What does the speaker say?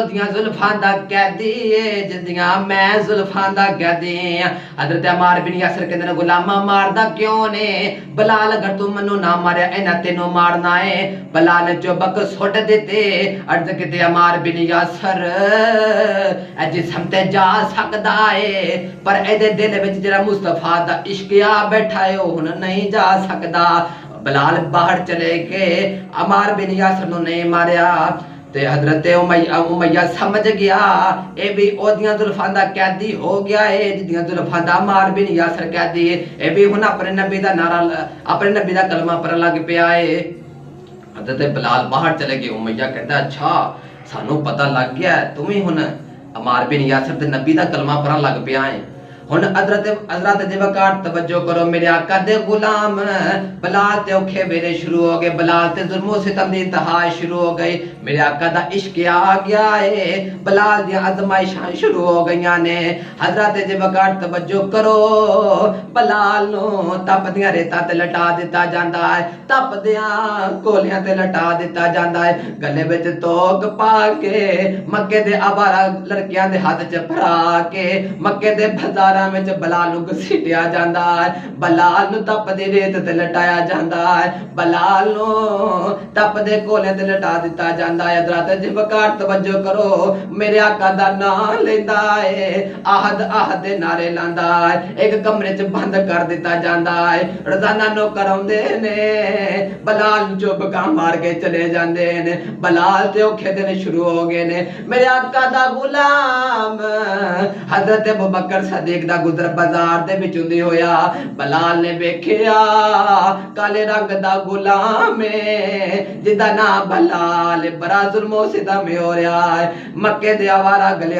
जुल्फां दा कैदी जिंदियां मैं जुल्फां दा कैदी। हजरत अम्मार बिन यासिर कहंदे ने गुलामा मारदा क्यों ने? बलाल अगर तू मन्नू ना मारिया इन्हां तेनू मारना है। बलाल ने चुबक सुट दिते। अर्ज कीती अम्मार बिन यासिर ए जिस्म ते जा सकदा है पर एदे दिल विच जेड़ा मुस्तफा दा इश्क आ बैठा है हुण नहीं जा सकदा। बलाल बाहर चले गए, अम्मार बिन यासिर नू नहीं मारिया ते हजरत उमैया समझ गया ये भी ओदियां जुल्फां दा कैदी हो गया है जिदियां जुल्फां दा अम्मार बिन यासिर कैदी है। ये भी हुण अपने नबी दा नारा अपने नबी दा कलमा पढ़न लग पिया है। हजरत बिलाल बाहर चले गए। उमैया कहता अच्छा सानू पता लग गया तुम ही हुण अम्मार बिन यासिर ते नबी दा कलमा पढ़न लग पिया है। हुण हजरत दी वकार तवज्जो करो मेरे आका दे गुलाम। बलाल ते औखे वेले शुरू हो गए, बलाल ते जुल्मो सितम दी इंतहा शुरू हो गई। मेरे आका दा इश्क आ गया है, बलाल दी आजमाइशां शुरू हो गईयां ने। हजरत दी वकार तवज्जो करो बलाल नो तपदियां रेतां ते लटा दिता जांदा है, तपदियां कोलियां ते लटा दिता जांदा है। गले विच तोक पा के मक्के दे आवारा लड़कियां दे हाथ च फड़ा के मक्के दे बाजारां विच बलाल नू घसीटिया जांदा है। बलाल नू तपदी रेत ते लटाया जांदा है, बलाल नू तपदे कोले ते लटा दिता जांदा है। हजरत जी वकार तवज्जो करो मेरे आका दा नाम लेंदा है, आहद आहद दे नारे लांदा है। एक कमरे च बंद कर दिता जांदा है। रोजाना नौकर आउंदे ने बलाल नू चुबका मार के चले जांदे ने। बलाल ते औखे दिन शुरू हो गए ने। मेरे आका दा गुलाम हजरत अबू बकर सदीक दा गुजर बाजार दे विच हुंदी होया बलाल ने वेखिया काले रंग दा गुलाम है जिदा नाम बलाल बड़ा जुल्मो सितम हो रहा है। मक्के दे आवारा गलियां